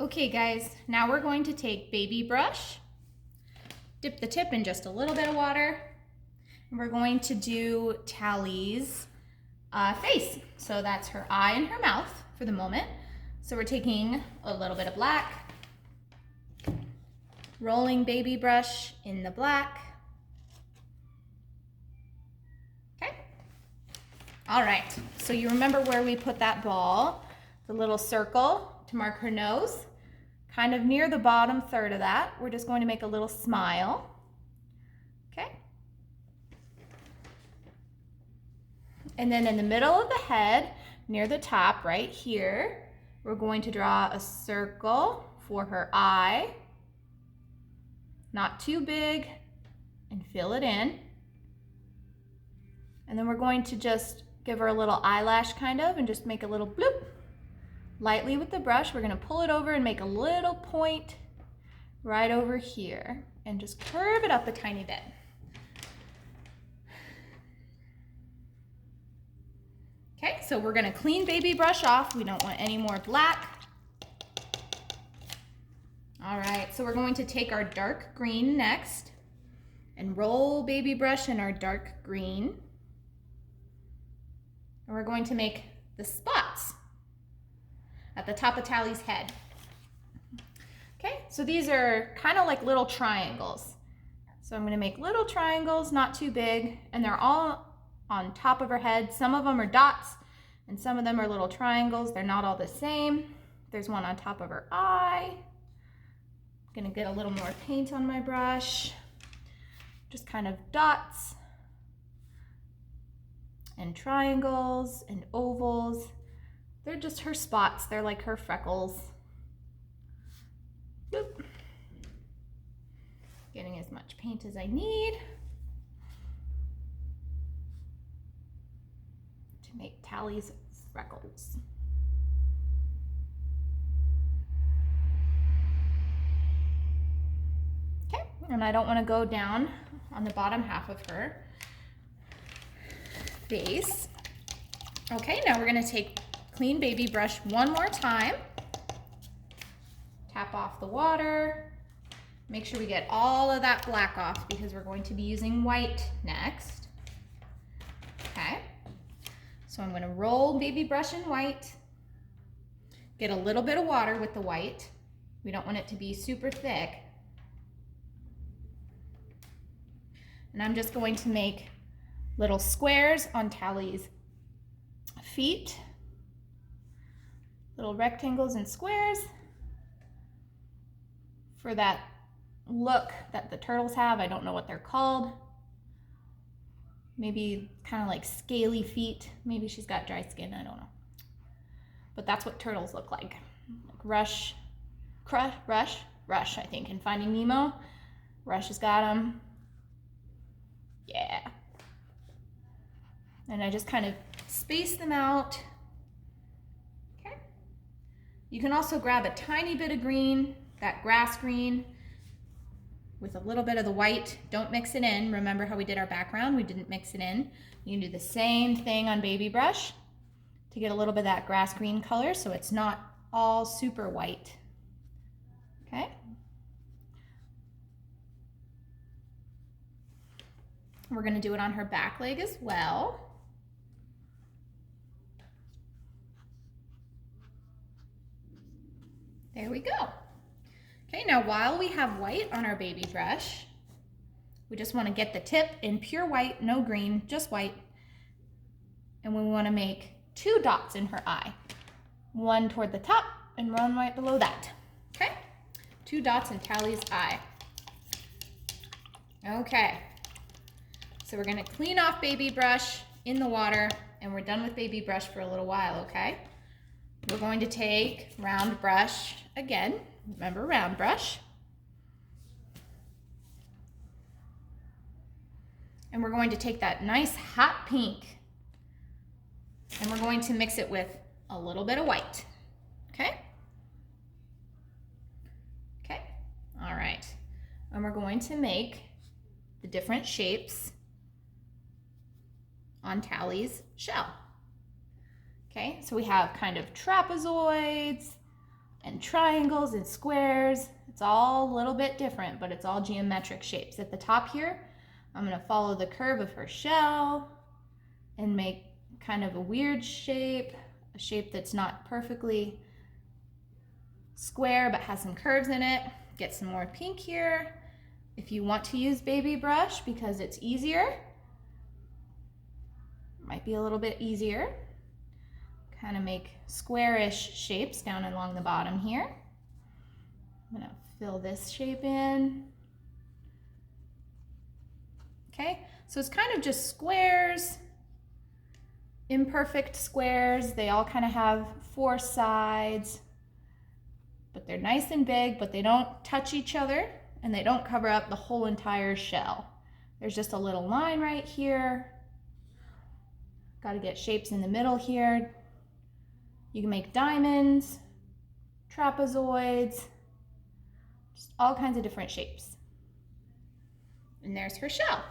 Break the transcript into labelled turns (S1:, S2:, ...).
S1: Okay guys, now we're going to take baby brush, dip the tip in just a little bit of water, and we're going to do Tally's face. So that's her eye and her mouth for the moment. So we're taking a little bit of black, rolling baby brush in the black. Okay. All right, so you remember where we put that ball, the little circle to mark her nose. Kind of near the bottom third of that, we're just going to make a little smile. Okay. And then in the middle of the head, near the top right here, we're going to draw a circle for her eye. Not too big, and fill it in. And then we're going to just give her a little eyelash kind of, and just make a little bloop. Lightly with the brush, we're gonna pull it over and make a little point right over here and just curve it up a tiny bit. Okay, so we're gonna clean baby brush off. We don't want any more black. All right, so we're going to take our dark green next and roll baby brush in our dark green. And we're going to make the spots at the top of Tally's head. Okay, so these are kind of like little triangles. So I'm gonna make little triangles, not too big, and they're all on top of her head. Some of them are dots, and some of them are little triangles. They're not all the same. There's one on top of her eye. I'm gonna get a little more paint on my brush. Just kind of dots and triangles and ovals. They're just her spots. They're like her freckles. Boop. Getting as much paint as I need to make Tally's freckles. Okay, and I don't want to go down on the bottom half of her face. Okay, now we're going to take clean baby brush one more time. Tap off the water. Make sure we get all of that black off because we're going to be using white next. Okay, so I'm going to roll baby brush in white. Get a little bit of water with the white. We don't want it to be super thick. And I'm just going to make little squares on Tally's feet. Little rectangles and squares for that look that the turtles have. I don't know what they're called. Maybe kind of like scaly feet. Maybe she's got dry skin, I don't know. But that's what turtles look like. Rush, I think, in Finding Nemo. Rush has got them. Yeah. And I just kind of space them out. You can also grab a tiny bit of green, that grass green, with a little bit of the white. Don't mix it in. Remember how we did our background? We didn't mix it in. You can do the same thing on baby brush to get a little bit of that grass green color so it's not all super white. Okay? We're gonna do it on her back leg as well. There we go. Okay, now while we have white on our baby brush, we just want to get the tip in pure white, no green, just white. And we want to make 2 dots in her eye. One toward the top and one right below that. Okay, 2 dots in Tally's eye. Okay, so we're going to clean off baby brush in the water, and we're done with baby brush for a little while, okay? We're going to take round brush again. Remember round brush. And we're going to take that nice hot pink and we're going to mix it with a little bit of white. Okay? Okay. All right. And we're going to make the different shapes on Tally's shell. Okay, so we have kind of trapezoids and triangles and squares. It's all a little bit different, but it's all geometric shapes. At the top here, I'm gonna follow the curve of her shell and make kind of a weird shape, a shape that's not perfectly square but has some curves in it. Get some more pink here. If you want to use baby brush because it's easier, might be a little bit easier. Kind of make squarish shapes down along the bottom here. I'm gonna fill this shape in. Okay, so it's kind of just squares, imperfect squares. They all kind of have 4 sides, but they're nice and big, but they don't touch each other and they don't cover up the whole entire shell. There's just a little line right here. Got to get shapes in the middle here. You can make diamonds, trapezoids, just all kinds of different shapes. And there's her shell.